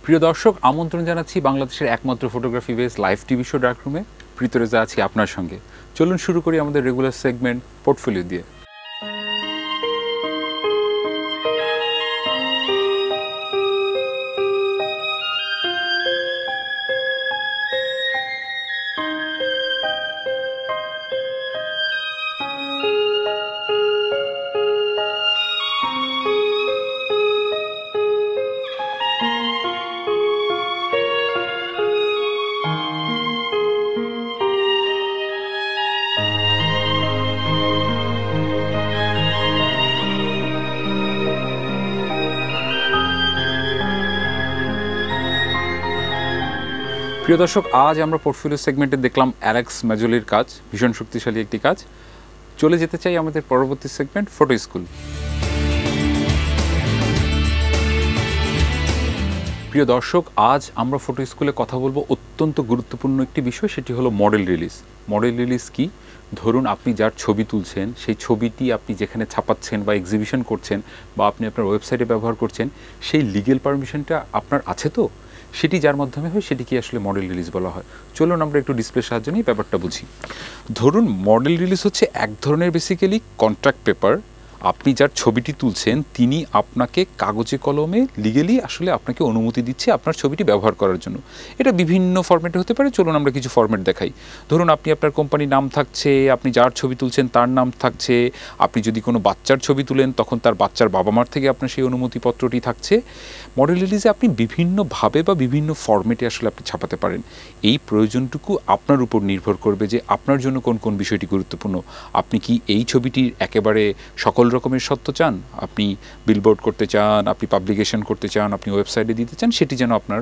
প্রিয় দর্শক, আমন্ত্রণ জানাচ্ছি বাংলাদেশের একমাত্র photography base live TV show dark রুমে। প্রীতরেজা আছি আপনার সঙ্গে। চলুন শুরু করি আমাদের রেগুলার সেগমেন্ট পোর্টফোলিও দিয়ে। প্রিয় দর্শক, আজ আমরা পোর্টফোলিও সেগমেন্টে দেখলাম অ্যালেক্স ম্যাজোলির কাজ, ভীষণ শক্তিশালী একটি কাজ। চলে যেতে চাই আমাদের পরবর্তী সেগমেন্ট ফটো স্কুল। প্রিয় দর্শক, আজ আমরা ফটো স্কুলে কথা বলবো অত্যন্ত গুরুত্বপূর্ণ একটি বিষয়, সেটি হলো মডেল রিলিজ। মডেল রিলিজ কি? ধরুন আপনি যার ছবি তুলছেন, সেই ছবিটি আপনি যেখানে ছাপাচ্ছেন বা এক্সিবিশন করছেন বা আপনি আপনার ওয়েবসাইটে ব্যবহার করছেন, সেই লিগেল পারমিশনটা আপনার আছে তো? সেটি যার মাধ্যমে হয় সেটিকে আসলে মডেল রিলিজ বলা হয়। চলুন আমরা একটু ডিসপ্লের সাহায্যে নিয়ে ব্যাপারটা বুঝি। ধরুন মডেল রিলিজ হচ্ছে এক ধরনের বেসিক্যালি কন্ট্রাক্ট পেপার। আপনি যার ছবিটি তুলছেন তিনি আপনাকে কাগজে কলমে লিগেলি আসলে আপনাকে অনুমতি দিচ্ছে আপনার ছবিটি ব্যবহার করার জন্য। এটা বিভিন্ন ফরম্যাটে হতে পারে। চলুন আমরা কিছু ফরম্যাট দেখাই। ধরুন আপনি আপনার কোম্পানির নাম থাকছে, আপনি যার ছবি তুলছেন তার নাম থাকছে, আপনি যদি কোনো বাচ্চার ছবি তুলেন তখন তার বাচ্চার বাবা মার থেকে আপনার সেই অনুমতিপত্রটি থাকছে। মডেল রিলিজে আপনি বিভিন্নভাবে বা বিভিন্ন ফরম্যাটে আসলে আপনি ছাপাতে পারেন। এই প্রয়োজনটুকু আপনার উপর নির্ভর করবে যে আপনার জন্য কোন কোন বিষয়টি গুরুত্বপূর্ণ। আপনি কি এই ছবিটির একেবারে সকল রকমের সত্য চান, আপনি বিলবোর্ড করতে চান, আপনি পাবলিকেশন করতে চান, আপনি ওয়েবসাইটে দিতে চান, সেটি যেন আপনার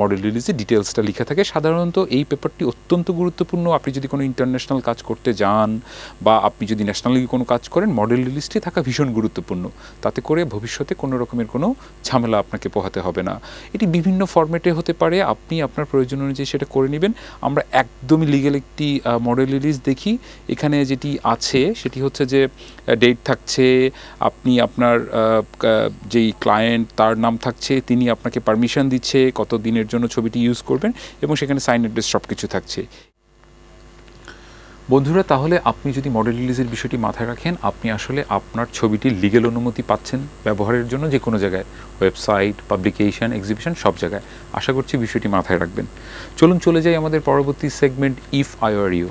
মডেল রিলিজে ডিটেলসটা লেখা থাকে। সাধারণত এই পেপারটি অত্যন্ত গুরুত্বপূর্ণ। আপনি যদি কোনো ইন্টারন্যাশনাল কাজ করতে যান বা আপনি যদি ন্যাশনালি কোনো কাজ করেন, মডেল রিলিজটি থাকা ভীষণ গুরুত্বপূর্ণ। তাতে করে ভবিষ্যতে কোনো রকমের কোনো ঝামেলা আপনাকে পোহাতে হবে না। এটি বিভিন্ন ফরম্যাটে হতে পারে, আপনি আপনার প্রয়োজন অনুযায়ী সেটা করে নেবেন। আমরা একদমই লিগ্যাল একটি মডেল রিলিজ দেখি। এখানে যেটি আছে সেটি হচ্ছে যে ডেট থাকছে, আপনি আপনার যেই ক্লায়েন্ট তার নাম থাকছে, তিনি আপনাকে পারমিশন দিচ্ছে কত দিনের জন্য ছবিটি ইউজ করবেন, এবং সেখানে সাইন অ্যাড্রেস সব কিছু থাকছে। বন্ধুরা, তাহলে আপনি যদি মডেল রিলিজের বিষয়টি মাথায় রাখেন, আপনি আসলে আপনার ছবিটির লিগেল অনুমতি পাচ্ছেন ব্যবহারের জন্য যে কোনো জায়গায়, ওয়েবসাইট, পাবলিকেশন, এক্সিবিশন, সব জায়গায়। আশা করছি বিষয়টি মাথায় রাখবেন। চলুন চলে যাই আমাদের পরবর্তী segment, if I were you.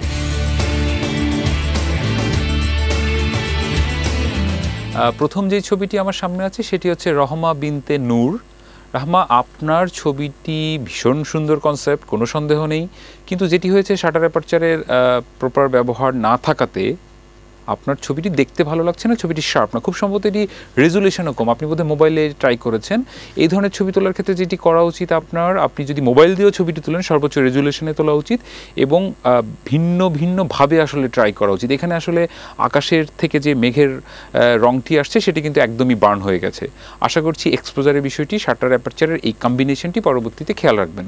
প্রথম যে ছবিটি আমার সামনে আছে সেটি হচ্ছে রহমা বিনতে নূর। রাহমা, আপনার ছবিটি ভীষণ সুন্দর কনসেপ্ট, কোনো সন্দেহ নেই, কিন্তু যেটি হয়েছে শাটার অ্যাপারচারের প্রপার ব্যবহার না থাকাতে আপনার ছবিটি দেখতে ভালো লাগছে না, ছবিটি শার্প না, খুব সম্ভবত এটি রেজুলেশনও কম। আপনি বোধহয় মোবাইলে ট্রাই করেছেন। এই ধরনের ছবি তোলার ক্ষেত্রে যেটি করা উচিত আপনার, আপনি যদি মোবাইল দিয়েও ছবিটি তোলেন সর্বোচ্চ রেজুলেশনে তোলা উচিত এবং ভিন্ন ভিন্নভাবে আসলে ট্রাই করা উচিত। এখানে আসলে আকাশের থেকে যে মেঘের রঙটি আসছে সেটি কিন্তু একদমই বার্ন হয়ে গেছে। আশা করছি এক্সপোজারের বিষয়টি, শাটার অ্যাপারচারের এই কম্বিনেশনটি পরবর্তীতে খেয়াল রাখবেন।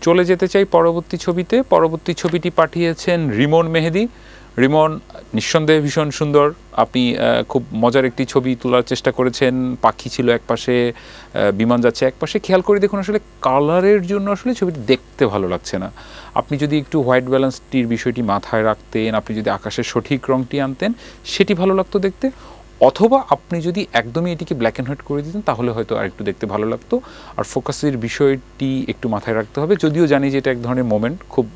চলে যেতে চাই পরবর্তী ছবিতে। পরবর্তী ছবিটি পাঠিয়েছেন রিমন মেহেদি। রিমন, নিঃসন্দেহে ভীষণ সুন্দর। আপনি খুব মজার একটি ছবি তোলার চেষ্টা করেছেন। পাখি ছিল এক পাশে, বিমান যাচ্ছে এক পাশে। খেয়াল করে দেখুন আসলে কালারের জন্য আসলে ছবিটি দেখতে ভালো লাগছে না। আপনি যদি একটু হোয়াইট ব্যালেন্সটির বিষয়টি মাথায় রাখতেন, আপনি যদি আকাশের সঠিক রঙটি আনতেন, সেটি ভালো লাগতো দেখতে। অথবা আপনি যদি একদমই এটিকে ব্ল্যাক অ্যান্ড হোয়াইট করে দিতেন তাহলে হয়তো আরেকটু দেখতে ভালো লাগতো। আর ফোকাসের বিষয়টি একটু মাথায় রাখতে হবে। যদিও জানি যে এটা এক ধরনের মোমেন্ট, খুব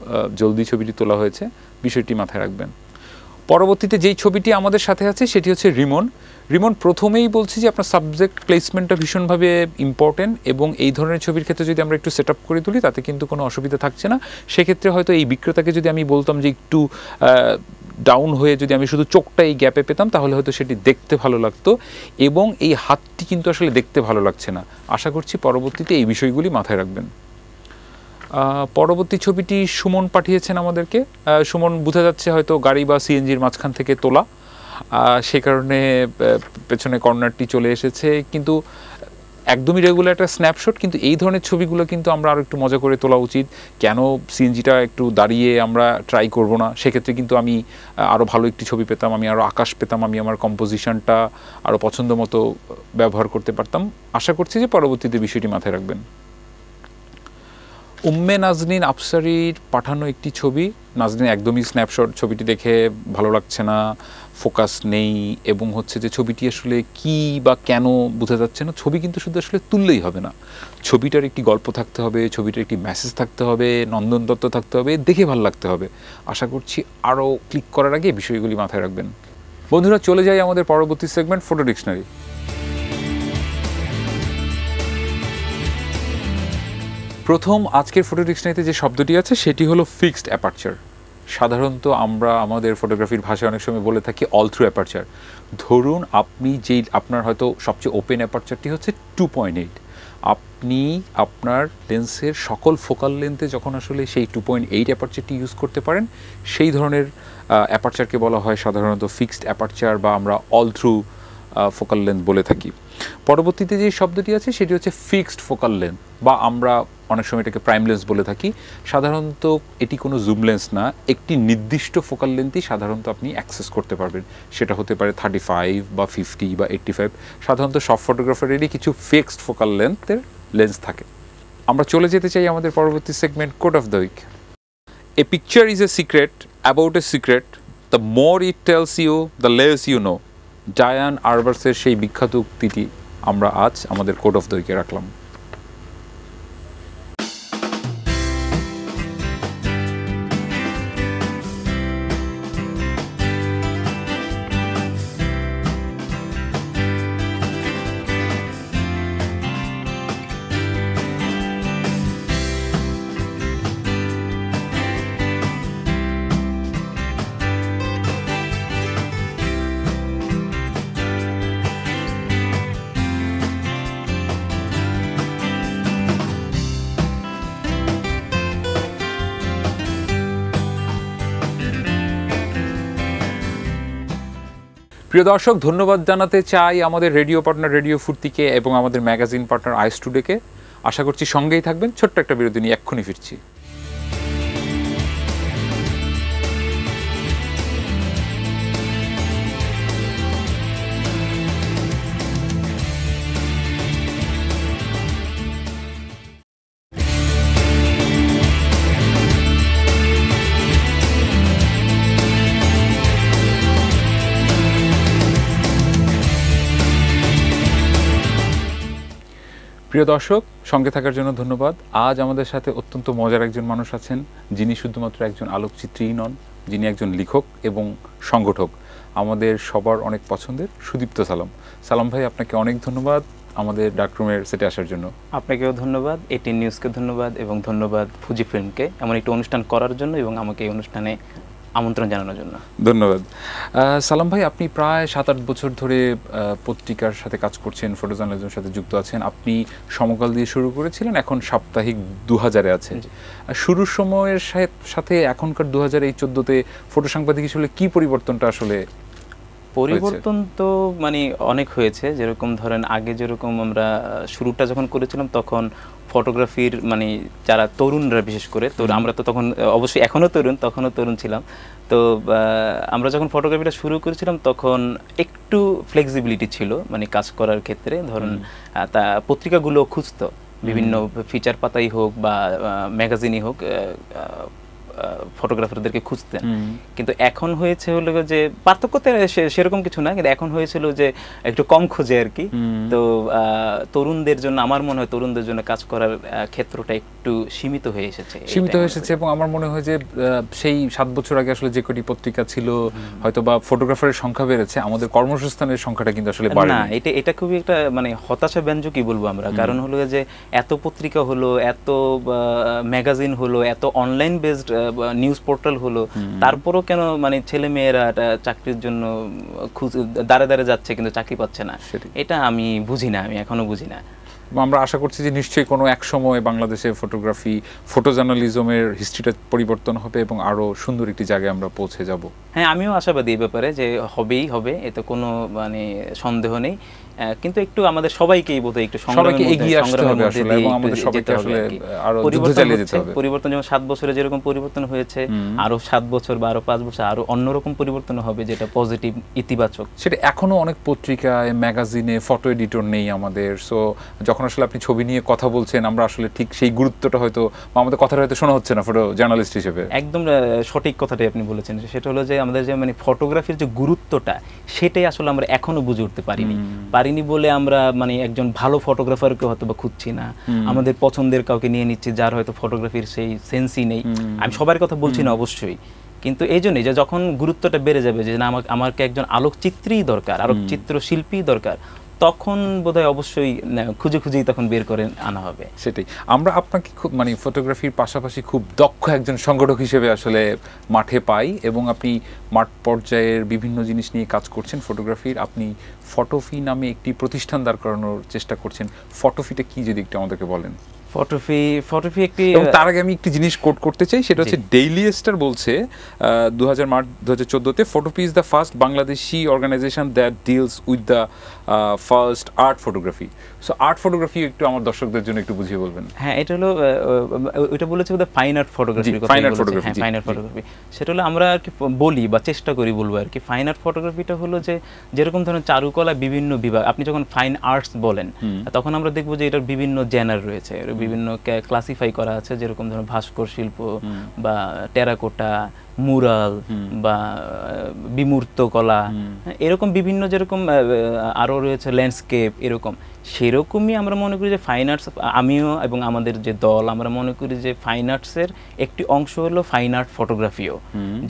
জলদি ছবিটি তোলা হয়েছে, বিষয়টি মাথায় রাখবেন। পরবর্তীতে যেই ছবিটি আমাদের সাথে আছে সেটি হচ্ছে রিমন। রিমন, প্রথমেই বলছি যে আপনার সাবজেক্ট প্লেসমেন্টটা ভীষণভাবে ইম্পর্টেন্ট, এবং এই ধরনের ছবির ক্ষেত্রে যদি আমরা একটু সেট আপ করে তুলি তাতে কিন্তু কোনো অসুবিধা থাকছে না। সেক্ষেত্রে হয়তো এই বিক্রেতাকে যদি আমি বলতাম যে একটু ডাউন হয়ে যদি আমি শুধু চোখটা এই গ্যাপে পেতাম তাহলে হয়তো সেটি দেখতে ভালো লাগতো, এবং এই হাতটি কিন্তু আসলে দেখতে ভালো লাগছে না। আশা করছি পরবর্তীতে এই বিষয়গুলি মাথায় রাখবেন। পরবর্তী ছবিটি সুমন পাঠিয়েছেন আমাদেরকে। সুমন, বোঝা যাচ্ছে হয়তো গাড়ি বা সিএনজির মাঝখান থেকে তোলা, সে কারণে পেছনে কর্নারটি চলে এসেছে, কিন্তু একদমই রেগুলার একটা স্ন্যাপশট, কিন্তু এই ধরনের ছবিগুলো কিন্তু আমরা আরও একটু মজা করে তোলা উচিত। কেন সিএনজিটা একটু দাঁড়িয়ে আমরা ট্রাই করব না? সেক্ষেত্রে কিন্তু আমি আরও ভালো একটি ছবি পেতাম, আমি আরও আকাশ পেতাম, আমি আমার কম্পোজিশনটা আরও পছন্দ মতো ব্যবহার করতে পারতাম। আশা করছি যে পরবর্তীতে বিষয়টি মাথায় রাখবেন। উম্মে নাজনীন আফসারির পাঠানো একটি ছবি। নাজনীন একদমই স্ন্যাপশট, ছবিটি দেখে ভালো লাগছে না, ফোকাস নেই, এবং হচ্ছে যে ছবিটি আসলে কি বা কেন বোঝা যাচ্ছে না। ছবি কিন্তু শুধু আসলে তুললেই হবে না, ছবিটার একটি গল্প থাকতে হবে, ছবিটার একটি মেসেজ থাকতে হবে, নন্দন দত্ত থাকতে হবে, দেখে ভালো লাগতে হবে। আশা করছি আরও ক্লিক করার আগে বিষয়গুলি মাথায় রাখবেন। বন্ধুরা, চলে যাই আমাদের পরবর্তী সেগমেন্ট, ফটো ডিকশনারি। প্রথম আজকের ফটো ডিকশনারিতে যে শব্দটি আছে সেটি হলো ফিক্সড অ্যাপারচার। সাধারণত আমরা আমাদের ফটোগ্রাফির ভাষায় অনেক সময় বলে থাকি অল থ্রু অ্যাপারচার। ধরুন আপনি যেই আপনার হয়তো সবচেয়ে ওপেন অ্যাপারচারটি হচ্ছে 2.8, আপনি আপনার লেন্সের সকল ফোকাল লেন্থে যখন আসলে সেই 2.8 অ্যাপারচারটি ইউজ করতে পারেন, সেই ধরনের অ্যাপারচারকে বলা হয় সাধারণত ফিক্সড অ্যাপারচার, বা আমরা অল থ্রু ফোকাল লেন্থ বলে থাকি। পরবর্তীতে যে শব্দটি আছে সেটি হচ্ছে ফিক্সড ফোকাল লেন্থ, বা আমরা অনেক সময় এটাকে প্রাইম লেন্স বলে থাকি। সাধারণত এটি কোনো জুম লেন্স না, একটি নির্দিষ্ট ফোকাল লেন্থই সাধারণত আপনি অ্যাক্সেস করতে পারবেন। সেটা হতে পারে 35 বা 50 বা 85। সাধারণত সব ফটোগ্রাফারেরই কিছু ফিক্সড ফোকাল লেন্থের লেন্স থাকে। আমরা চলে যেতে চাই আমাদের পরবর্তী segment, quote of the week. A picture is a secret about a secret, the more it tells you the less you know. Diane আরবার্সের সেই বিখ্যাত উক্তিটি আমরা আজ আমাদের কোট অফ দ্য উইকে রাখলাম। প্রিয় দর্শক, ধন্যবাদ জানাতে চাই আমাদের রেডিও পার্টনার রেডিও ফুর্তিকে এবং আমাদের ম্যাগাজিন পার্টনার আইস টুডেকে। আশা করছি সঙ্গেই থাকবেন। ছোট্ট একটা বিরতি নিয়ে এক্ষুনি ফিরছি। প্রিয় দর্শক, সঙ্গে থাকার জন্য ধন্যবাদ। আজ আমাদের সাথে অত্যন্ত মজার একজন মানুষ আছেন, যিনি শুধুমাত্র একজন আলোকচিত্রীই নন, যিনি একজন লেখক এবং সংগঠক, আমাদের সবার অনেক পছন্দের সুদীপ্ত সালাম। সালাম ভাই, আপনাকে অনেক ধন্যবাদ আমাদের ডার্করুমের সেটে আসার জন্য। আপনাকেও ধন্যবাদ, এটিএন নিউজকে ধন্যবাদ, এবং ধন্যবাদ ফুজি ফিল্মকে এমন একটি অনুষ্ঠান করার জন্য এবং আমাকে এই অনুষ্ঠানে আমন্ত্রণ জানানোর জন্য। ধন্যবাদ। সালাম ভাই, আপনি প্রায় 7-8 বছর ধরে পত্রিকার সাথে কাজ করছেন, ফটো জার্নালিজমের সাথে যুক্ত আছেন। আপনি সমকাল দিয়ে শুরু করেছিলেন, এখন সাপ্তাহিক 2000-এ আছেন। শুরুর সময়ের সাথে এখনকার 2014-তে ফটো সাংবাদিক হিসেবে কি পরিবর্তনটা আসলে? পরিবর্তন তো মানে অনেক হয়েছে। যেরকম ধরেন আগে যেরকম আমরা শুরুটা যখন করেছিলাম তখন ফটোগ্রাফির মানে যারা তরুণরা বিশেষ করে, তো আমরা তো তখন অবশ্যই এখনও তরুণ, তখনও তরুণ ছিলাম। তো আমরা যখন ফটোগ্রাফিটা শুরু করেছিলাম তখন একটু ফ্লেক্সিবিলিটি ছিল মানে কাজ করার ক্ষেত্রে। ধরুন তা পত্রিকাগুলো খুঁজতো, বিভিন্ন ফিচার পাতাই হোক বা ম্যাগাজিনই হোক, ফটোগ্রাফারদেরকে খুঁজতেন। কিন্তু এখন হয়েছে হলো যে পার্থক্যতে সেরকম কিছু না, কিন্তু এখন হয়েছিল যে একটু কম খোঁজে আর কি। তো তরুণদের জন্য আমার মনে হয় তরুণদের জন্য কাজ করার ক্ষেত্রটা একটু সীমিত হয়ে এসেছে এবং আমার মনে হয় যে সেই 7 বছর আগে আসলে যে কটি পত্রিকা ছিল হয়তো বা ফটোগ্রাফারের সংখ্যা বেড়েছে, আমাদের কর্মসংস্থানের সংখ্যাটা কিন্তু আসলে বাড়েনি। না, এটা খুবই একটা মানে হতাশা ব্যঞ্জকই বলবো আমরা। কারণ হলো যে এত পত্রিকা হলো, এত ম্যাগাজিন হলো, এত অনলাইন বেসড নিউজ পোর্টাল হলো, তারপরও কেন মানে ছেলে মেয়েরা চাকরির জন্য দাঁড়ে দাঁড়ে যাচ্ছে কিন্তু চাকরি পাচ্ছে না? এটা আমি বুঝি না, আমি এখনো বুঝি না। আমরা আশা করছি যে নিশ্চয়ই কোনো এক সময় বাংলাদেশে ফটোগ্রাফি, ফটো জার্নালিজমের হিস্ট্রিটা পরিবর্তন হবে এবং আরও সুন্দর একটি জায়গায় আমরা পৌঁছে যাব। হ্যাঁ, আমিও আশাবাদী এই ব্যাপারে যে হবেই হবে, এতে কোনো মানে সন্দেহ নেই। কিন্তু একটু আমাদের সবাইকেই বোধহয় একটু সবাইকে এগিয়ে আসতে হবে আসলে, এবং আমাদের সবাইকে আসলে আরো যুদ্ধ চালিয়ে যেতে হবে। পরিবর্তন যেমন 7 বছরে যেরকম পরিবর্তন হয়েছে, আরো 7 বছর বা আরো 5 বছর আরো অন্যরকম পরিবর্তন হবে, যেটা পজিটিভ, ইতিবাচক। সেটা এখনো অনেক পত্রিকায়, ম্যাগাজিনে ফটো এডিটর নেই আমাদের। সো যখন আসলে আপনি ছবি নিয়ে কথা বলছেন, আমরা আসলে ঠিক সেই গুরুত্বটা হয়তো, আমাদের কথাটা হয়তো শোনা হচ্ছে না ফটো জার্নালিস্ট হিসেবে। একদম সঠিক কথাটাই আপনি বলেছেন। সেটা হলো যে আমাদের যে মানে ফটোগ্রাফির যে গুরুত্বটা, সেটাই আসলে আমরা এখনো বুঝে উঠতে পারিনি বলে আমরা মানে একজন ভালো ফটোগ্রাফারকে হয়তো বা খুঁজছি না, আমাদের পছন্দের কাউকে নিয়ে নিচ্ছি যার হয়তো ফটোগ্রাফির সেই সেন্সই নেই। আমি সবার কথা বলছি না অবশ্যই, কিন্তু এই জন্যই যে যখন গুরুত্বটা বেড়ে যাবে যে না আমাকে একজন আলোকচিত্রীই দরকার, আলোকচিত্র শিল্পী দরকার, তখন বোধহয় অবশ্যই খুঁজেই তখন বের করে আনা হবে। সেটাই আমরা আপনাকে খুব মানে ফটোগ্রাফির পাশাপাশি খুব দক্ষ একজন সংগঠক হিসেবে আসলে মাঠে পাই, এবং আপনি মাঠ পর্যায়ের বিভিন্ন জিনিস নিয়ে কাজ করছেন ফটোগ্রাফির। আপনি ফটোফি নামে একটি প্রতিষ্ঠান দাঁড় করানোর চেষ্টা করছেন। ফটোফিটা কি যদি একটু আমাদেরকে বলেন? ফটোফি একটি, এবং তার আগে আমি একটি জিনিস কোট করতে চাই, সেটা হচ্ছে ডেইলি স্টার বলছে 2000 মার্চ 2014-তে ফটোফি is the first Bangladeshi organization that deals with the first art photography. So art photography একটু আমার দর্শকদের জন্য একটু বুঝিয়ে বলবেন। হ্যাঁ, এটা হলো ওইটা বলেছে বোধহয় fine art photography. Fine art photography, fine art photography সেটা হলো আমরা আর কি বলি বা চেষ্টা করি বলবো আর কি। ফাইন আর্ট ফটোগ্রাফিটা হলো যে যেরকম ধরনের চারুকলা বিভিন্ন বিভাগ, আপনি যখন ফাইন আর্টস বলেন তখন আমরা দেখবো যে এটার বিভিন্ন জেনার রয়েছে, বিভিন্ন ক্লাসিফাই করা আছে, যেরকম ধরুন ভাস্কর শিল্প বা টেরাকোটা, মুরাল বা বিমূর্ত কলা, এরকম বিভিন্ন, যেরকম আরও রয়েছে ল্যান্ডস্কেপ, এরকম সেরকমই আমরা মনে করি যে ফাইন আর্টস, আমিও এবং আমাদের যে দল, আমরা মনে করি যে ফাইন আর্টসের একটি অংশ হলো ফাইন আর্ট ফটোগ্রাফিও,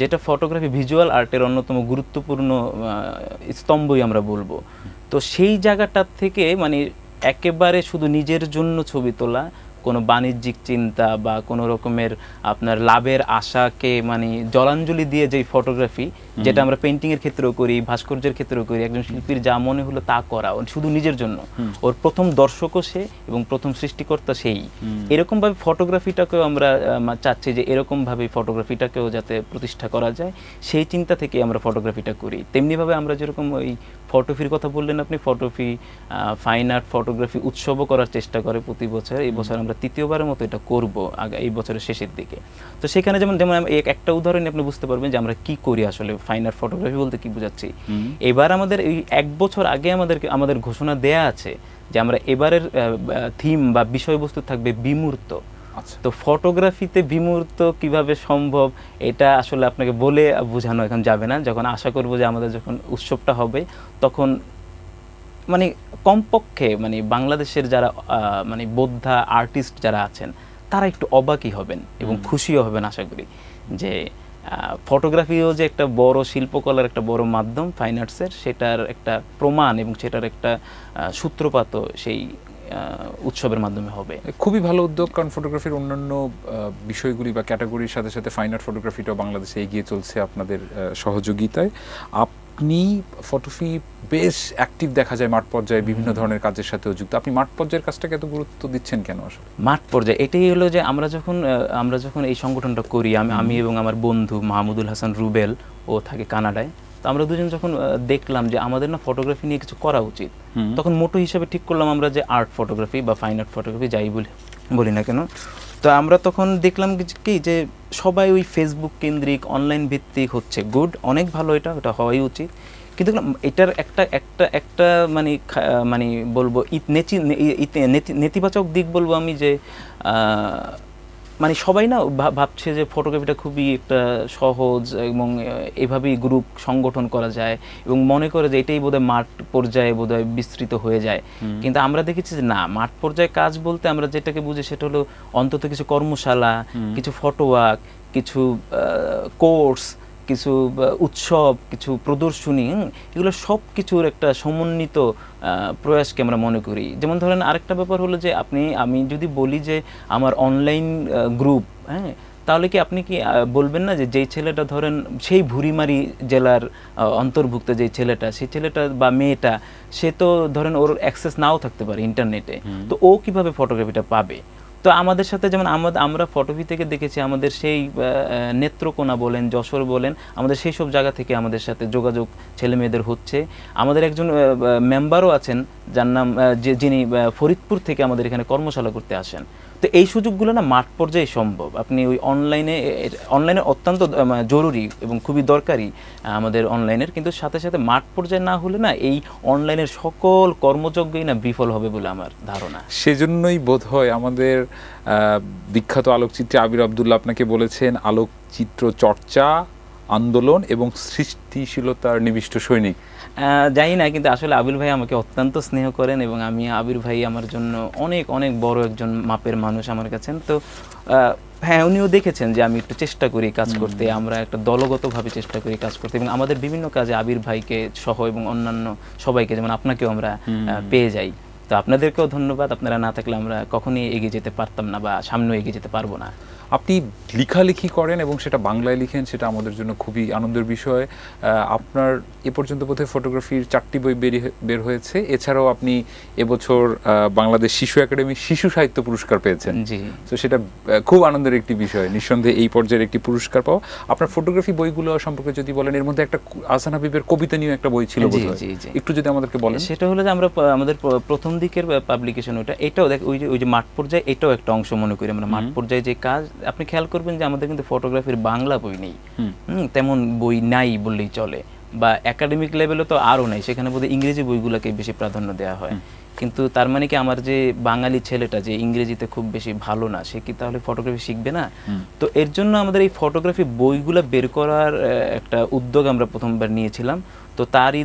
যেটা ফটোগ্রাফি ভিজুয়াল আর্টের অন্যতম গুরুত্বপূর্ণ স্তম্ভই আমরা বলবো। তো সেই জায়গাটার থেকে মানে একেবারে শুধু নিজের জন্য ছবি তোলা, কোনো বাণিজ্যিক চিন্তা বা কোনো রকমের আপনার লাভের আশাকে মানে জলাঞ্জলি দিয়ে যেই ফটোগ্রাফি, যেটা আমরা পেন্টিংয়ের ক্ষেত্রেও করি, ভাস্কর্যের ক্ষেত্রেও করি, একজন শিল্পীর যা মনে হলো তা করা, শুধু নিজের জন্য, ওর প্রথম দর্শকও সে এবং প্রথম সৃষ্টিকর্তা সেই। এরকমভাবে ফটোগ্রাফিটাকেও আমরা চাচ্ছি যে এরকমভাবে ফটোগ্রাফিটাকেও যাতে প্রতিষ্ঠা করা যায়, সেই চিন্তা থেকে আমরা ফটোগ্রাফিটা করি। তেমনিভাবে আমরা যেরকম ওই ফটোফির কথা বললেন আপনি, ফটোফি ফাইন আর্ট ফটোগ্রাফি উৎসবও করার চেষ্টা করে প্রতি বছর। এই বছর আমরা তৃতীয়বারের মতো এটা করব এই বছরের শেষের দিকে। তো সেখানে যেমন একটা উদাহরণ আপনি বুঝতে পারবেন যে আমরা কি করি আসলে, ফাইন আর্ট ফটোগ্রাফি বলতে কি বোঝাচ্ছি। এবার আমাদের এই 1 বছর আগে আমাদের ঘোষণা দেয়া আছে যে আমরা এবারের থিম বা বিষয়বস্তু থাকবে বিমূর্ত। তো ফটোগ্রাফিতে বিমূর্ত কিভাবে সম্ভব, এটা আসলে আপনাকে বলে বোঝানো এখন যাবে না। যখন আশা করব যে আমাদের যখন উৎসবটা হবে, তখন মানে কমপক্ষে মানে বাংলাদেশের যারা মানে বোদ্ধা আর্টিস্ট যারা আছেন, তারা একটু অবাকই হবেন এবং খুশিও হবেন আশা করি, যে ফটোগ্রাফিও যে একটা বড় শিল্পকলার একটা বড় মাধ্যম ফাইন আর্টসের, সেটার একটা প্রমাণ এবং সেটার একটা সূত্রপাত সেই উৎসবের মাধ্যমে হবে। খুবই ভালো উদ্যোগ, কারণ ফটোগ্রাফির অন্যান্য বিষয়গুলি বা ক্যাটাগরির সাথে সাথে ফাইন আর্ট ফটোগ্রাফিটাও বাংলাদেশে এগিয়ে চলছে আপনাদের সহযোগিতায়। আপনি ফটোগ্রাফি বেশ অ্যাক্টিভ দেখা যায় মাঠ পর্যায়ে, বিভিন্ন ধরনের কাজের সাথেও যুক্ত। আপনি মাঠ পর্যায়ের কাজটাকে এত গুরুত্ব দিচ্ছেন কেন আসলে? মাঠ পর্যায়ে এটাই হলো যে আমরা যখন এই সংগঠনটা করি, আমি এবং আমার বন্ধু মাহমুদুল হাসান রুবেল, ও থাকে কানাডায়, তো আমরা দুজন যখন দেখলাম যে আমাদের না ফটোগ্রাফি নিয়ে কিছু করা উচিত, তখন মোটো হিসাবে ঠিক করলাম আমরা যে আর্ট ফটোগ্রাফি বা ফাইন আর্ট ফটোগ্রাফি যাই বলি না কেন, তো আমরা তখন দেখলাম কি যে সবাই ওই ফেসবুক কেন্দ্রিক অনলাইন ভিত্তিক হচ্ছে, গুড, অনেক ভালো, এটা হওয়াই উচিত। কিন্তু এটার একটা মানে বলবো নেতিবাচক দিক বলবো আমি, যে মানে সবাই না ভাবছে যে ফটোগ্রাফিটা খুবই একটা সহজ এবং এভাবেই গ্রুপ সংগঠন করা যায়, এবং মনে করে যে এটাই বোধহয় মাঠ পর্যায়ে বোধহয় বিস্তৃত হয়ে যায়। কিন্তু আমরা দেখেছি যে না, মাঠ পর্যায়ে কাজ বলতে আমরা যেটাকে বুঝি সেটা হলো অন্তত কিছু কর্মশালা, কিছু ফটোওয়ার্ক, কিছু কোর্স, কিছু উৎসব, কিছু প্রদর্শনী, এগুলো সব কিছুর একটা সমন্বিত প্রয়াসকে আমরা মনে করি। যেমন ধরেন আরেকটা ব্যাপার হলো যে আমি যদি বলি যে আমার অনলাইন গ্রুপ, হ্যাঁ, তাহলে কি আপনি কি বলবেন না যে যেই ছেলেটা ধরেন সেই ভুরিমারি জেলার অন্তর্ভুক্ত যেই ছেলেটা, সেই ছেলেটা বা মেয়েটা, সে তো ধরেন ওর অ্যাক্সেস নাও থাকতে পারে ইন্টারনেটে, তো ও কিভাবে ফটোগ্রাফিটা পাবে? তো আমাদের সাথে যেমন আমরা ফটোগ্রাফি থেকে দেখেছি আমাদের সেই নেত্রকোনা বলেন, যশোর বলেন, আমাদের সেই সব জায়গা থেকে আমাদের সাথে যোগাযোগ ছেলে মেয়েদের হচ্ছে। আমাদের একজন মেম্বারও আছেন যার নাম যিনি ফরিদপুর থেকে আমাদের এখানে কর্মশালা করতে আসেন। তো এই সুযোগগুলো না মাঠ পর্যায়ে সম্ভব। আপনি ওই অনলাইনে অত্যন্ত জরুরি এবং খুবই দরকারি আমাদের অনলাইনের, কিন্তু সাথে সাথে মাঠ পর্যায়ে না হলে না এই অনলাইনের সকল কর্মযজ্ঞই না বিফল হবে বলে আমার ধারণা। সেজন্যই বোধ হয় আমাদের বিখ্যাত আলোকচিত্রী আবির আব্দুল্লাহ আপনাকে বলেছেন আলোকচিত্র চর্চা, আন্দোলন এবং সৃষ্টিশীলতার নিবিষ্ট সৈনিক। জানি না, কিন্তু আসলে আবির ভাই আমাকে অত্যন্ত স্নেহ করেন এবং আবির ভাই আমার জন্য অনেক অনেক বড় একজন মাপের মানুষ আমার কাছে। তো হ্যাঁ, উনিও দেখেছেন যে আমি একটু চেষ্টা করি কাজ করতে, আমরা একটা দলগতভাবে চেষ্টা করি কাজ করতে, এবং আমাদের বিভিন্ন কাজে আবির ভাইকে সহ এবং অন্যান্য সবাইকে, যেমন আপনাকেও আমরা পেয়ে যাই। তো আপনাদেরকেও ধন্যবাদ, আপনারা না থাকলে আমরা কখনই এগিয়ে যেতে পারতাম না বা সামনেও এগিয়ে যেতে পারবো না। আপনি লেখালেখি করেন এবং সেটা বাংলায় লিখেন, সেটা আমাদের জন্য খুবই আনন্দের বিষয়। আপনার এ পর্যন্ত বোধহয় ফটোগ্রাফির 4টি বই বের হয়েছে। এছাড়াও আপনি এবছর বাংলাদেশ শিশু একাডেমি শিশু সাহিত্য পুরস্কার পেয়েছেন। জি, তো সেটা খুব আনন্দের একটি বিষয়, নিঃসন্দেহে এই পর্যায়ের একটি পুরস্কার পাওয়া। আপনার ফটোগ্রাফি বইগুলো সম্পর্কে যদি বলেন, এর মধ্যে একটা আহসান হাবিবের কবিতা নিয়ে একটা বই ছিল বোধহয়, একটু যদি আমাদেরকে বলেন। সেটা হলো যে আমরা আমাদের প্রথম দিকের পাবলিকেশন এটাও ওই যে মাঠ পর্যায়ে, এটাও একটা অংশ মনে করি আমরা। মাঠ পর্যায়ে যে কাজ, আপনি খেয়াল করবেন যে আমাদের কিন্তু ফটোগ্রাফির বাংলা বই নেই, তেমন বই নাই বললেই চলে, বা একাডেমিক লেভেলে তো আরও নাই, সেখানে বোধহয় ইংরেজি বইগুলোকে বেশি প্রাধান্য দেওয়া হয়। কিন্তু তার মানে কি আমার যে বাঙালি ছেলেটা যে ইংরেজিতে খুব বেশি ভালো না, সে কি তাহলে ফটোগ্রাফি শিখবে না? তো এর জন্য আমাদের এই ফটোগ্রাফি বইগুলো বের করার একটা উদ্যোগ আমরা প্রথমবার নিয়েছিলাম। তো তারই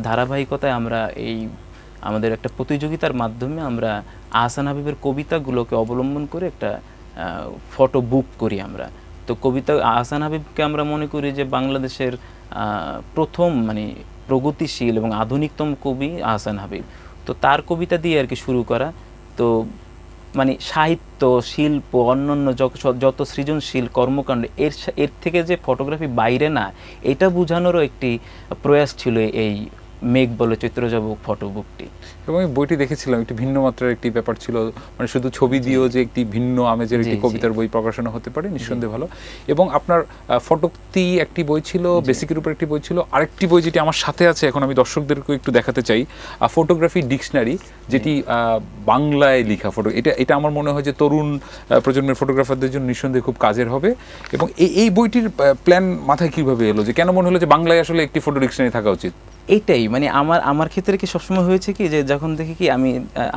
ধারাবাহিকতায় আমরা এই আমাদের একটা প্রতিযোগিতার মাধ্যমে আমরা আহসান হাবিবের কবিতাগুলোকে অবলম্বন করে একটা ফটো বুক করি আমরা। তো কবিতা আহসান হাবিবকে আমরা মনে করি যে বাংলাদেশের প্রথম মানে প্রগতিশীল এবং আধুনিকতম কবি আহসান হাবিব। তো তার কবিতা দিয়ে আর কি শুরু করা। তো মানে সাহিত্য, শিল্প, অন্যান্য যত সৃজনশীল কর্মকাণ্ড, এর থেকে যে ফটোগ্রাফি বাইরে না, এটা বোঝানোরও একটি প্রয়াস ছিল এই মেঘ বলে চৈত্র যাব ফটো বুকটি। এবং এই বইটি দেখেছিলাম, একটি ভিন্ন মাত্রার একটি ব্যাপার ছিল, মানে শুধু ছবি দিয়েও যে একটি ভিন্ন আমেজের একটি কবিতার বই প্রকাশনা হতে পারে, নিঃসন্দেহে ভালো। এবং আপনার ফটোক্তি একটি বই ছিল, বেসিকের উপর একটি বই ছিল, আরেকটি বই যেটি আমার সাথে আছে এখন, আমি দর্শকদেরকে একটু দেখাতে চাই, ফটোগ্রাফি ডিকশনারি, যেটি বাংলায় লেখা ফটো। এটা আমার মনে হয় যে তরুণ প্রজন্মের ফটোগ্রাফারদের জন্য নিঃসন্দেহে খুব কাজের হবে। এবং এই বইটির প্ল্যান মাথায় কীভাবে এলো, যে কেন মনে হলো যে বাংলায় আসলে একটি ফটো ডিকশনারি থাকা উচিত? এইটাই মানে আমার ক্ষেত্রে কি সবসময় হয়েছে কি, যে যখন দেখি কি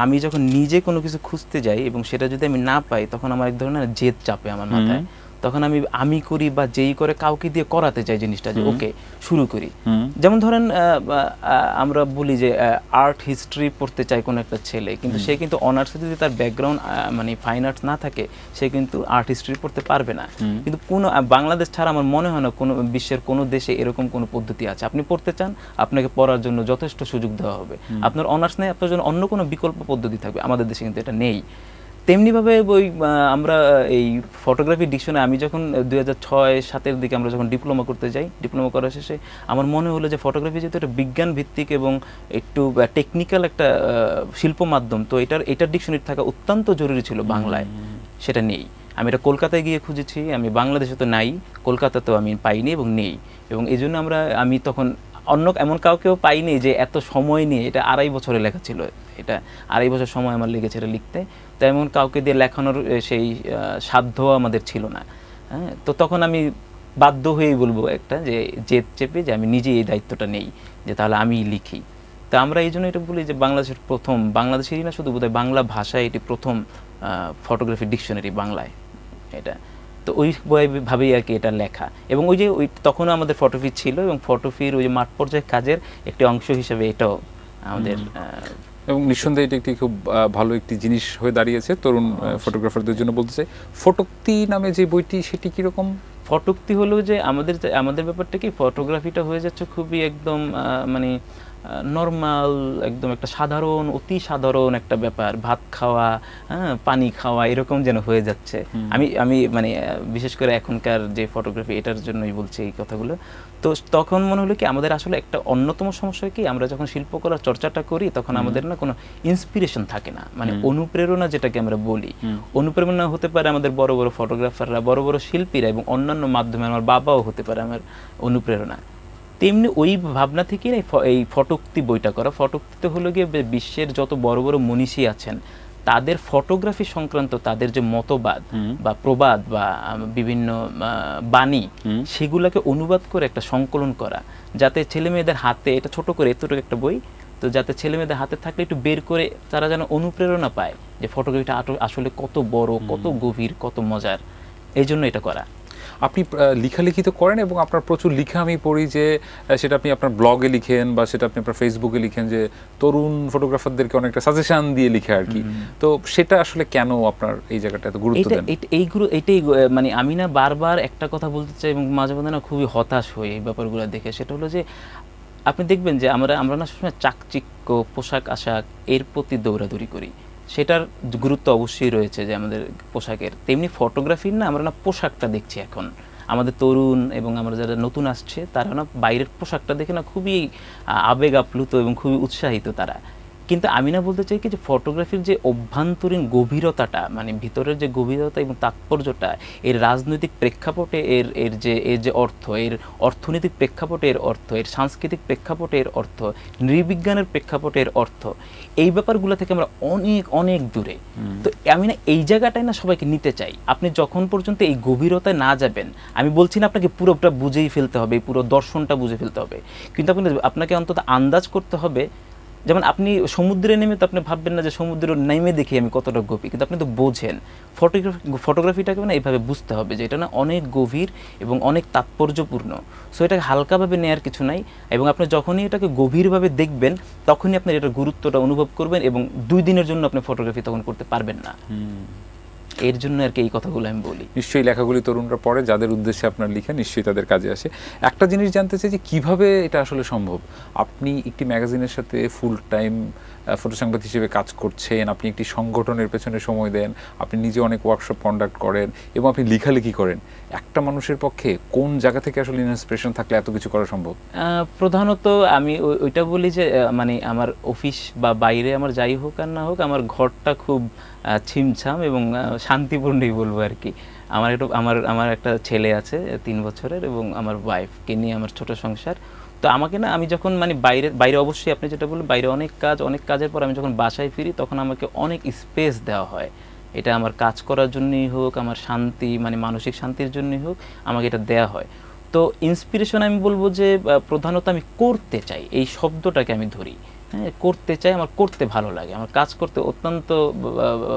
আমি যখন নিজে কোনো কিছু খুঁজতে যাই এবং সেটা যদি আমি না পাই, তখন আমার এক ধরনের জেদ চাপে আমার মাথায়। তখন আমি করি বা যেই করে কাউকে দিয়ে করাতে চাই জিনিসটা, যে ওকে শুরু করি। যেমন ধরেন আমরা বলি যে আর্ট হিস্ট্রি পড়তে চাই কোনো একটা ছেলে, কিন্তু সে কিন্তু অনার্সে যদি তার ব্যাকগ্রাউন্ড মানে ফাইন আর্টস না থাকে, সে কিন্তু আর্ট হিস্ট্রি পড়তে পারবে না। কিন্তু কোনো বাংলাদেশ ছাড়া আমার মনে হয় না কোনো বিশ্বের কোনো দেশে এরকম কোনো পদ্ধতি আছে। আপনি পড়তে চান, আপনাকে পড়ার জন্য যথেষ্ট সুযোগ দেওয়া হবে। আপনার অনার্স নেই, আপনার জন্য অন্য কোনো বিকল্প পদ্ধতি থাকবে। আমাদের দেশে কিন্তু এটা নেই। তেমনিভাবে আমরা এই ফটোগ্রাফি ডিকশনে আমি যখন 2006-07 দিকে আমরা যখন ডিপ্লোমা করতে যাই, ডিপ্লোমা করার শেষে আমার মনে হলো যে ফটোগ্রাফি যেহেতু একটা বিজ্ঞান ভিত্তিক এবং একটু টেকনিক্যাল একটা শিল্প মাধ্যম, তো এটার ডিকশনারি থাকা অত্যন্ত জরুরি ছিল বাংলায়। সেটা নেই। আমি এটা কলকাতায় গিয়ে খুঁজেছি, আমি বাংলাদেশে তো নাই, কলকাতাতেও আমি পাইনি এবং নেই। এবং এই জন্য আমি তখন অন্য এমন কাউকেও পাইনি যে এত সময় নিয়ে, এটা 2.5 বছরে লেখা ছিল, এটা 2.5 বছর সময় আমার লেগেছে এটা লিখতে। তো এমন কাউকে দিয়ে লেখানোর সেই সাধ্য আমাদের ছিল না। হ্যাঁ, তো তখন আমি বাধ্য হয়েই বলবো একটা যে জেদ চেপে যে আমি নিজেই এই দায়িত্বটা নেই, যে তাহলে আমি লিখি। তো আমরা এই জন্য এটা বলি যে বাংলাদেশের প্রথম, বাংলাদেশেরই না শুধু বোধহয় বাংলা ভাষায় এটি প্রথম ফটোগ্রাফি ডিকশনারি বাংলায় এটা। তো ওইভাবেই আর কি এটা লেখা। এবং তখনও আমাদের ফটোগ্রাফি ছিল, এবং ফটোগ্রাফির ওই যে মাঠ পর্যায়ে কাজের একটি অংশ হিসেবে এটাও আমাদের। এবং নিঃসন্দেহে এটি একটি খুব ভালো একটি জিনিস হয়ে দাঁড়িয়েছে তরুণ ফটোগ্রাফারদের জন্য। বলতে চাই, ফটোক্তি নামে যে বইটি, সেটি কীরকম? ফটোক্তি হলো যে আমাদের ব্যাপারটা কি, ফটোগ্রাফিটা হয়ে যাচ্ছে খুবই একদম মানে নর্মাল একদম একটা সাধারণ, অতি সাধারণ একটা ব্যাপার, ভাত খাওয়া, পানি খাওয়া, এরকম যেন হয়ে যাচ্ছে। আমি মানে বিশেষ করে এখনকার যে ফটোগ্রাফি, এটার জন্যই বলছি এই কথাগুলো। তো তখন মনে হলো কি আমাদের আসলে একটা অন্যতম সমস্যা কি, আমরা যখন শিল্পকলার চর্চাটা করি তখন আমাদের না কোনো ইন্সপিরেশন থাকে না, মানে অনুপ্রেরণা যেটাকে আমরা বলি। অনুপ্রেরণা হতে পারে আমাদের বড় বড় ফটোগ্রাফাররা, বড় বড় শিল্পীরা, এবং অন্যান্য মাধ্যমে আমার বাবাও হতে পারে আমার অনুপ্রেরণা। তেমনি ওই ভাবনা থেকেই এই ফটোক্তি বইটা করা। ফটোক্তিতে হলো গিয়ে বিশ্বের যত বড় বড় মনীষী আছেন তাদের ফটোগ্রাফি সংক্রান্ত তাদের যে মতবাদ বা প্রবাদ বা বিভিন্ন বাণী, সেগুলোকে অনুবাদ করে একটা সংকলন করা, যাতে ছেলে মেয়েদের হাতে, এটা ছোট করে এতটুকু একটা বই, তো যাতে ছেলে মেয়েদের হাতে থাকলে একটু বের করে তারা যেন অনুপ্রেরণা পায় যে ফটোগ্রাফিটা আসলে কত বড়, কত গভীর, কত মজার। এই জন্য এটা করা। আপনি লেখালেখি তো করেন, এবং আপনার প্রচুর লেখা আমি পড়ি যে সেটা আপনি আপনার ব্লগে লিখেন বা সেটা আপনি আপনার ফেসবুকে লিখেন, যে তরুণ ফটোগ্রাফারদেরকে অনেকটা সাজেশন দিয়ে লিখে আর কি। তো সেটা আসলে কেন আপনার এই জায়গাটা এত গুরুত্ব দেন? এইটাই মানে আমি না বারবার একটা কথা বলতে চাই, এবং মাঝে মাঝে না খুবই হতাশ হই এই ব্যাপারগুলো দেখে। সেটা হলো যে আপনি দেখবেন যে আমরা না সবসময় চাকচিক্য, পোশাক আশাক এর প্রতি দৌড়াদৌড়ি করি। সেটার গুরুত্ব অবশ্যই রয়েছে যে আমাদের পোশাকের, তেমনি ফটোগ্রাফির না আমরা না পোশাকটা দেখছি এখন। আমাদের তরুণ এবং আমরা যারা নতুন আসছে তারা না বাইরের পোশাকটা দেখে না খুবই আবেগ আপ্লুত এবং খুবই উৎসাহিত তারা। কিন্তু আমি না বলতে চাই কি যে ফটোগ্রাফির যে অভ্যন্তরীণ গভীরতাটা, মানে ভিতরের যে গভীরতা এবং তাৎপর্যটা, এর রাজনৈতিক প্রেক্ষাপটে এর যে অর্থ, এর অর্থনৈতিক প্রেক্ষাপটে এর অর্থ, এর সাংস্কৃতিক প্রেক্ষাপটে এর অর্থ, নৃবিজ্ঞানের প্রেক্ষাপটে এর অর্থ, এই ব্যাপারগুলো থেকে আমরা অনেক অনেক দূরে। তো আমি না এই জায়গাটাই না সবাইকে নিতে চাই। আপনি যখন পর্যন্ত এই গভীরতায় না যাবেন, আমি বলছি না আপনাকে পুরোটা বুঝেই ফেলতে হবে, পুরো দর্শনটা বুঝে ফেলতে হবে, কিন্তু আপনাকে অন্তত আন্দাজ করতে হবে। যেমন আপনি সমুদ্রে নেমে তো আপনি ভাববেন না যে সমুদ্রে নেমে দেখি আমি কতটা গভীর, কিন্তু আপনি তো বোঝেন। ফটোগ্রাফিটাকে না এইভাবে বুঝতে হবে যে এটা না অনেক গভীর এবং অনেক তাৎপর্যপূর্ণ। সো এটাকে হালকাভাবে নেওয়ার কিছু নাই, এবং আপনি যখনই এটাকে গভীরভাবে দেখবেন তখনই আপনার এটার গুরুত্বটা অনুভব করবেন, এবং 2 দিনের জন্য আপনি ফটোগ্রাফি তখন করতে পারবেন না। এর জন্য আর কি এই কথাগুলো আমি বলি। নিশ্চয়ই লেখাগুলি তরুণরা পড়ে, যাদের উদ্দেশ্যে আপনার লেখা নিশ্চয়ই তাদের কাজে আসে। একটা জিনিস জানতে চাই যে কিভাবে এটা আসলে সম্ভব। আপনি একটি ম্যাগাজিনের সাথে ফুল টাইম ফটো সাংবাদিক হিসেবে কাজ করছেন, আপনি একটি সংগঠনের পেছনে সময় দেন, আপনি নিজে অনেক ওয়ার্কশপ কন্ডাক্ট করেন, এবং আপনি লেখালেখি করেন। একটা মানুষের পক্ষে কোন জায়গা থেকে আসলে ইন্সপিরেশন থাকলে এত কিছু করা সম্ভব? প্রধানত আমি ওইটা বলি যে মানে আমার অফিস বা বাইরে আমার যাই হোক আর না হোক, আমার ঘরটা খুব ছিমছাম এবং শান্তিপূর্ণই বলবো আর কি। আমার একটা ছেলে আছে 3 বছরের, এবং আমার ওয়াইফকে নিয়ে আমার ছোট সংসার। তো আমাকে না, আমি যখন মানে বাইরে অবশ্যই আপনি যেটা বললেন, বাইরে অনেক কাজের পর আমি যখন বাসায় ফিরি তখন আমাকে অনেক স্পেস দেওয়া হয়। এটা আমার কাজ করার জন্যই হোক, আমার শান্তি মানে মানসিক শান্তির জন্যই হোক, আমাকে এটা দেওয়া হয়। তো ইন্সপিরেশন আমি বলবো যে প্রধানত আমি করতে চাই, এই শব্দটাকে আমি ধরি। হ্যাঁ, করতে চাই, আমার করতে ভালো লাগে, আমার কাজ করতে অত্যন্ত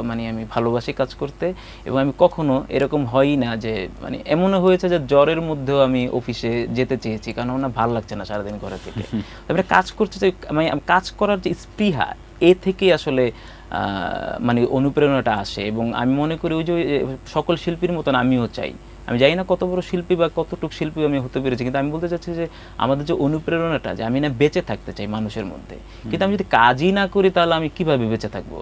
মানে আমি ভালোবাসি কাজ করতে। এবং আমি কখনো এরকম হয়ই না যে মানে এমনও হয়েছে যে জ্বরের মধ্যেও আমি অফিসে যেতে চেয়েছি, কারণ না ভালো লাগছে না সারাদিন ঘরে থেকে। তারপরে কাজ করতে চাই, মানে কাজ করার যে স্পৃহা, এ থেকেই আসলে মানে অনুপ্রেরণাটা আসে। এবং আমি মনে করি ওই যে সকল শিল্পীর মতন আমিও চাই। আমি জানি না কত বড় শিল্পী বা কতটুকু শিল্পী আমি হতে পেরেছি, কিন্তু আমি বলতে চাচ্ছি যে আমাদের যে অনুপ্রেরণাটা, যে আমি না বেঁচে থাকতে চাই মানুষের মধ্যে, কিন্তু আমি যদি কাজই না করি তাহলে আমি কিভাবে বেঁচে থাকবো?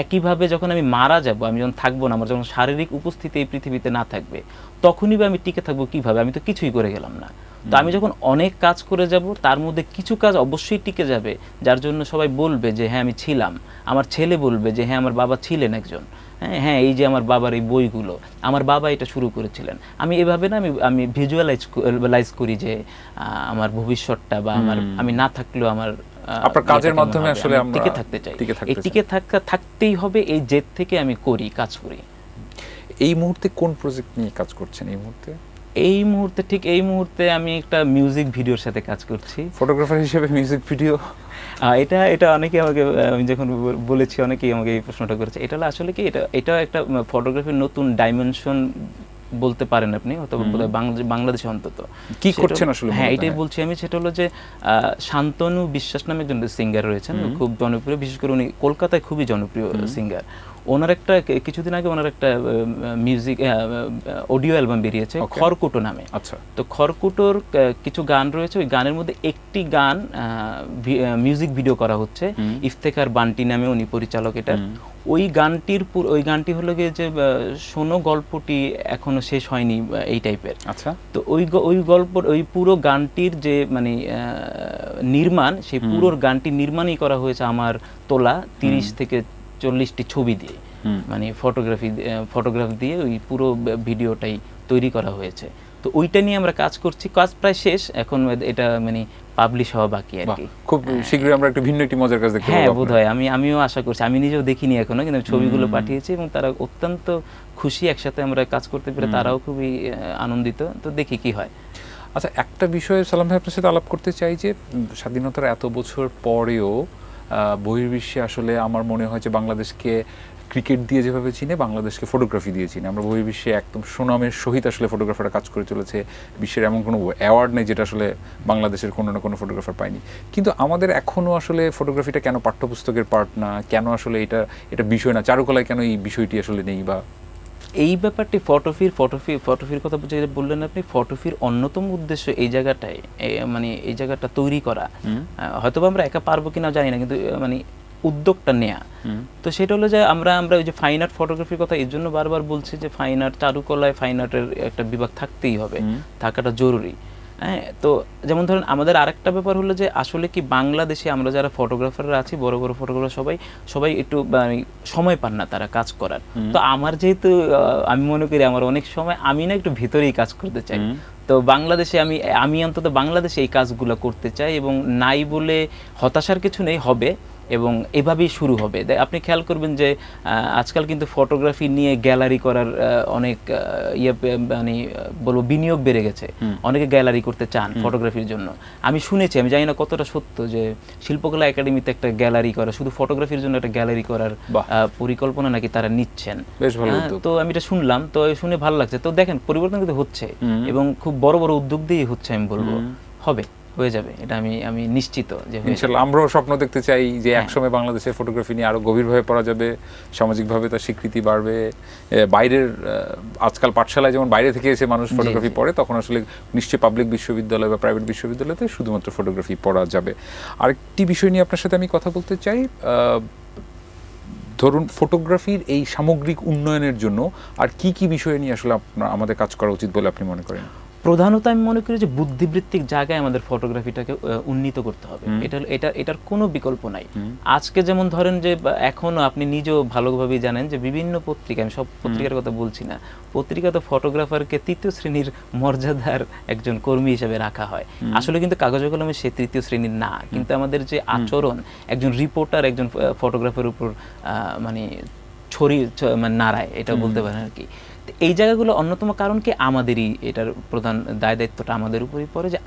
একইভাবে যখন আমি মারা যাব, আমি যখন থাকবো না, আমার যখন শারীরিক উপস্থিতি এই পৃথিবীতে না থাকবে, তখনই বা আমি টিকে থাকবো কিভাবে? আমি তো কিছুই করে গেলাম না। তো আমি যখন অনেক কাজ করে যাব, তার মধ্যে কিছু কাজ অবশ্যই টিকে যাবে, যার জন্য সবাই বলবে যে হ্যাঁ আমি ছিলাম। আমার ছেলে বলবে যে হ্যাঁ আমার বাবা ছিলেন একজন। হ্যাঁ, এই যে আমার বাবার এই বইগুলো, আমার বাবা এটা শুরু করেছিলেন। আমি এভাবে না আমি ভিজুয়ালাইজ করি যে আমার ভবিষ্যৎটা বা আমি না থাকলেও আমার আপনার কাজের মাধ্যমে আসলে আমরা টিকে থাকতে চাই। এই টিকে থাকতেই হবে, এই জেদ থেকে আমি কাজ করি। এই মুহূর্তে কোন প্রজেক্ট নিয়ে কাজ করছেন? এই মুহূর্তে আমি একটা মিউজিক ভিডিওর সাথে কাজ করছি, ফটোগ্রাফার হিসেবে। মিউজিক ভিডিও এটা অনেকে আমাকে, আমি যখন বলেছি অনেকেই আমাকে এই প্রশ্নটা করেছে। এটা আসলে কি, এটা একটা ফটোগ্রাফির নতুন ডাইমেনশন বলতে পারেন আপনি, অথবা বাংলাদেশে অন্তত। কি করছেন আসলে? হ্যাঁ, এটাই বলছি আমি। সেটা হলো যে শান্তনু বিশ্বাস নামে একজন সিঙ্গার রয়েছেন, খুব জনপ্রিয়, বিশেষ করে উনি কলকাতায় খুবই জনপ্রিয় সিঙ্গার। ওনার একটা কিছুদিন আগে ওনার একটা মিউজিক অডিও অ্যালবাম বেরিয়েছে খড়কুটো নামে। আচ্ছা, তো খড়কুটোর কিছু গান রয়েছে, ওই গানের মধ্যে একটি গান মিউজিক ভিডিও করা হচ্ছে, ইফতেখার বান্টি নামে উনি পরিচালক এটা। ওই গানটি হলো গিয়ে যে শোনো গল্পটি এখনো শেষ হয়নি এই টাইপের। আচ্ছা, তো ওই পুরো গানটির যে মানে নির্মাণ, সেই পুরো গানটি নির্মাণই করা হয়েছে আমার তোলা 30 থেকে 40টি ছবি দিয়ে, মানে ফটোগ্রাফ দিয়ে ওই পুরো ভিডিওটাই তৈরি করা হয়েছে। তো ওইটা নিয়ে আমরা কাজ করছি, কাজ প্রায় শেষ, এখন এটা মানে পাবলিশ হওয়া বাকি আর কি। খুব শীঘ্রই আমরা একটা ভিন্ন একটি মজার কাজ দেখতে পাবো। হ্যাঁ, বোধহয় আমিও আশা করছি, আমি নিজেও দেখিনি এখনো, কিন্তু ছবিগুলো পাঠিয়েছি এবং তারা অত্যন্ত খুশি, একসাথে আমরা কাজ করতে পেরে তারাও খুবই আনন্দিত। তো দেখি কি হয়। আচ্ছা, একটা বিষয়ে সালাম ভাই আপনার সাথে আলাপ করতে চাই যে স্বাধীনতার এত বছর পরেও বহির্বিশ্বে আসলে আমার মনে হয় যে বাংলাদেশকে ক্রিকেট দিয়ে যেভাবে চিনে, বাংলাদেশকে ফটোগ্রাফি দিয়ে চিনে। আমরা বহির্বিশ্বে একদম সুনামের সহিত আসলে ফটোগ্রাফাররা কাজ করে চলেছে। বিশ্বের এমন কোনো অ্যাওয়ার্ড নেই যেটা আসলে বাংলাদেশের কোনো না কোনো ফটোগ্রাফার পায়নি। কিন্তু আমাদের এখনও আসলে ফটোগ্রাফিটা কেন পাঠ্যপুস্তকের পার্ট না, কেন আসলে এটা বিষয় না, চারুকলায় কেন এই বিষয়টি আসলে নেই? বা এই ব্যাপারটি ফটোফির কথা বললেন আপনি, ফটোফির অন্যতম উদ্দেশ্য এই জায়গাটায়, মানে এই জায়গাটা তৈরি করা। হয়তো আমরা একা পারবো কিনা জানি না, কিন্তু মানে উদ্যোগটা নেয়া। তো সেটা হলো যে আমরা ওই যে ফাইন আর্ট ফটোগ্রাফির কথা এই জন্য বারবার বলছি যে ফাইন আর্ট, চারুকলায় ফাইন আর্টের একটা বিভাগ থাকতেই হবে, থাকাটা জরুরি। হ্যাঁ, তো যেমন ধরেন আমাদের আরেকটা ব্যাপার হলো যে আসলে কি বাংলাদেশে আমরা যারা ফটোগ্রাফাররা আছি, বড় বড় ফটোগ্রাফার সবাই একটু সময় পান না তারা কাজ করার। তো আমার যেহেতু আমি মনে করি আমার অনেক সময়, আমি না একটু ভিতরেই কাজ করতে চাই। তো বাংলাদেশে আমি অন্তত বাংলাদেশে এই কাজগুলো করতে চাই, এবং নাই বলে হতাশার কিছু নেই, হবে এবং এভাবেই শুরু হবে। আপনি খেয়াল করবেন যে আজকাল কিন্তু ফটোগ্রাফি নিয়ে গ্যালারি করার অনেক মানে বলবো বিনিয়োগ বেড়ে গেছে। অনেকে গ্যালারি করতে চান ফটোগ্রাফির জন্য। আমি শুনেছি, আমি জানি না কতটা সত্য, যে শিল্পকলা একাডেমিতে একটা গ্যালারি করা, শুধু ফটোগ্রাফির জন্য একটা গ্যালারি করার পরিকল্পনা নাকি তারা নিচ্ছেন। তো আমি এটা শুনলাম, তো শুনে ভালো লাগছে। তো দেখেন পরিবর্তন কিন্তু হচ্ছে, এবং খুব বড় বড় উদ্যোগ দিয়েই হচ্ছে। আমি বলবো হয়ে যাবে, এটা আমি নিশ্চিত যে ইনশাআল্লাহ। আমরাও স্বপ্ন দেখতে চাই যে একসময় বাংলাদেশের ফটোগ্রাফি নিয়ে আরো গভীরভাবে পড়া যাবে, সামাজিকভাবে তার স্বীকৃতি বাড়বে। বাইরের আজকাল পাঠশালায় যেমন বাইরে থেকে এসে মানুষ ফটোগ্রাফি পড়ে, তখন আসলে নিশ্চয়ই পাবলিক বিশ্ববিদ্যালয় বা প্রাইভেট বিশ্ববিদ্যালয়তে শুধুমাত্র ফটোগ্রাফি পড়া যাবে। আরেকটি বিষয় নিয়ে আপনার সাথে আমি কথা বলতে চাই। ধরুন ফটোগ্রাফির এই সামগ্রিক উন্নয়নের জন্য আর কি বিষয় নিয়ে আসলে আমাদের কাজ করা উচিত বলে আপনি মনে করেন? প্রধানত আমি মনে করি যে বুদ্ধিবৃত্তিক জায়গায় আমাদের ফটোগ্রাফিটাকে উন্নীত করতে হবে। এটার কোনো বিকল্প নাই। আজকে যেমন ধরেন যে এখনো আপনি নিজেও ভালোভাবেই জানেন যে বিভিন্ন পত্রিকা, আমি সব পত্রিকার কথা বলছি না, পত্রিকাতে ফটোগ্রাফারকে ৩য় শ্রেণীর মর্যাদার একজন কর্মী হিসেবে রাখা হয়। আসলে কিন্তু কাগজে কলমে সে ৩য় শ্রেণীর না, কিন্তু আমাদের যে আচরণ, একজন রিপোর্টার একজন ফটোগ্রাফারের উপর মানে মানে নাড়ায়, এটা বলতে পারেন আর কি। এই জায়গাগুলো অন্যতম কারণ কি, আমাদেরই এটার প্রধান দায়িত্বটা আমাদের উপরই পড়ে, যে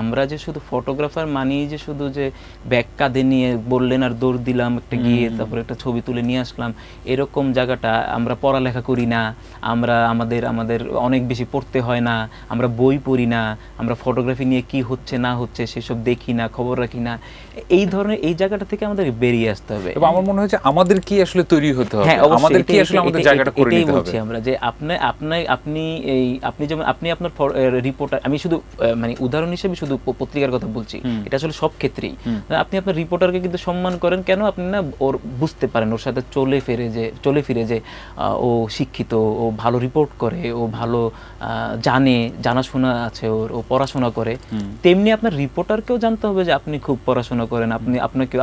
আমরা যে শুধু ফটোগ্রাফার মানিয়ে যে শুধু যে ব্যাগ কাঁধে নিয়ে বললেন আর দৌড় দিলাম একটা গিয়ে, তারপরে একটা ছবি তুলে নিয়ে আসলাম, এরকম জায়গাটা। আমরা পড়ালেখা করি না, আমাদের অনেক বেশি পড়তে হয় না, আমরা বই পড়ি না, আমরা ফটোগ্রাফি নিয়ে কি হচ্ছে না হচ্ছে সেসব দেখি না, খবর রাখি না। এই ধরনের এই জায়গাটা থেকে আমাদের বেরিয়ে আসতে হবে। এবং আমার মনে হয় যে আমাদের কি আসলে তৈরি হতে হবে, আমাদের কি আসলে আমাদের জায়গাটা করে নিতে হবে। আমরা যে আপনি যেমন আপনি আপনার রিপোর্টার, আমি শুধু মানে উদাহরণ হিসেবে শুধু পত্রিকার কথা বলছি, এটা আসলে সব ক্ষেত্রেই। আপনি আপনার রিপোর্টারকে কিন্তু সম্মান করেন, কেন? আপনি না ওর বুঝতে পারেন, ওর সাথে চলে ফিরে যে ও শিক্ষিত, ও ভালো রিপোর্ট করে, ও ভালো জানাশোনা আছে, ও পড়াশোনা করে। তেমনি আপনার রিপোর্টারকেও জানতে হবে যে আপনি খুব পড়াশোনা করেন,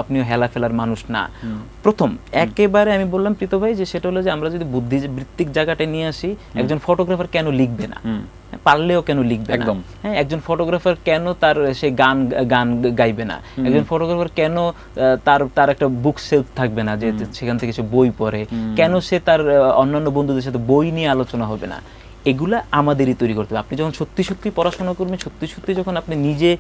আপনিও হেলা ফেলার মানুষ না। প্রথম একেবারে আমি বললাম প্রীত ভাই, যে সেটা হলো যে আমরা যদি বুদ্ধিবৃত্তিক জায়গাটা নিয়ে আসি, একজন ফটোগ্রাফার কেন লিখবে না, পারলেও কেন লিখবে না? হ্যাঁ, একজন ফটোগ্রাফার কেন সে গান গাইবে না? একজন ফটোগ্রাফার কেন তার একটা বুক সেলফ থাকবে না, যে সেখান থেকে সে বই পড়ে? কেন সে তার অন্যান্য বন্ধুদের সাথে বই নিয়ে আলোচনা হবে না? এগুলা আমাদেরই তৈরি করতে হবে। আপনি যখন সত্যি পড়াশোনা করবেন, সত্যি যখন আপনি নিজে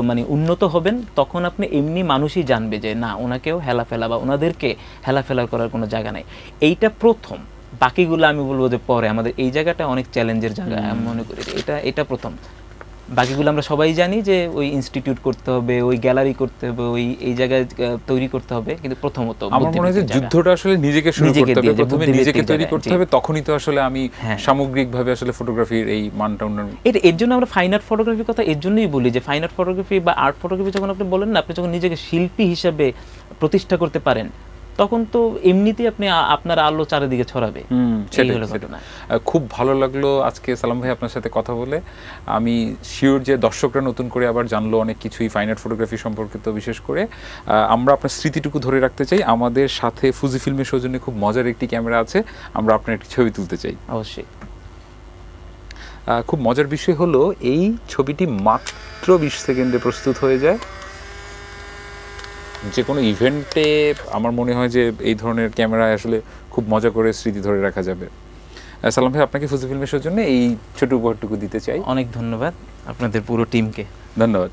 মানে উন্নত হবেন, তখন আপনি এমনি মানুষই জানবে যে না, ওনাকেও হেলাফেলা বা ওনাদেরকে হেলাফেলা করার কোনো জায়গা নাই। এইটা প্রথম, বাকিগুলো আমি বলবো যে পরে। আমাদের এই জায়গাটা অনেক চ্যালেঞ্জের জায়গা, আমি মনে করি এটা প্রথম। বাকিগুলো আমরা সবাই জানি যে ওই ইনস্টিটিউট করতে হবে, ওই গ্যালারি করতে হবে, ওই এই জায়গায় তৈরি করতে হবে, কিন্তু প্রথমত আমার মনে হয় যে যুদ্ধটা আসলে নিজেকে শুরু করতে হবে, প্রথমে নিজেকে তৈরি করতে হবে, তখনই তো আসলে আমি সামগ্রিকভাবে আসলে ফটোগ্রাফির এই মানটা উন্নয়ন। এর জন্য আমরা ফাইন আর্ট ফটোগ্রাফির কথা এর জন্যই বলি যে ফাইন আর্ট ফটোগ্রাফি বা আর্ট ফটোগ্রাফি যখন আপনি বলেন না, আপনি যখন নিজেকে শিল্পী হিসেবে প্রতিষ্ঠা করতে পারেন, তখন তো এমনিতেই আপনি আপনার আলো চারিদিকে ছড়াবে। খুব ভালো লাগলো আজকে সালাম ভাই আপনার সাথে কথা বলে। আমি শিওর যে দর্শকরা নতুন করে আবার জানলো অনেক কিছুই ফাইন আর্ট ফটোগ্রাফি সম্পর্কিত। বিশেষ করে আমরা আপনার স্মৃতিটুকু ধরে রাখতে চাই। আমাদের সাথে ফুজি ফিল্মের সৌজন্যে খুব মজার একটি ক্যামেরা আছে, আমরা আপনার একটি ছবি তুলতে চাই। অবশ্যই। খুব মজার বিষয় হলো এই ছবিটি মাত্র 20 সেকেন্ডে প্রস্তুত হয়ে যায়। যে কোনো ইভেন্টে আমার মনে হয় যে এই ধরনের ক্যামেরায় আসলে খুব মজা করে স্মৃতি ধরে রাখা যাবে। সালাম ভাই, আপনাকে ফুজি ফিল্মের জন্য এই ছোট উপহারটুকু দিতে চাই। অনেক ধন্যবাদ আপনাদের পুরো টিমকে। ধন্যবাদ।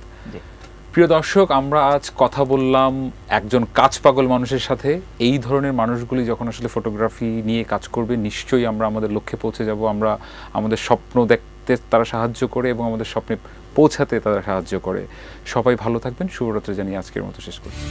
প্রিয় দর্শক, আমরা আজ কথা বললাম একজন কাজ পাগল মানুষের সাথে। এই ধরনের মানুষগুলি যখন আসলে ফটোগ্রাফি নিয়ে কাজ করবে, নিশ্চয়ই আমরা আমাদের লক্ষ্যে পৌঁছে যাব। আমরা আমাদের স্বপ্ন দেখতে তারা সাহায্য করে এবং আমাদের স্বপ্নে পৌঁছাতে তারা সাহায্য করে। সবাই ভালো থাকবেন। শুভরাত্রি জানিয়ে আজকের মতো শেষ করছি।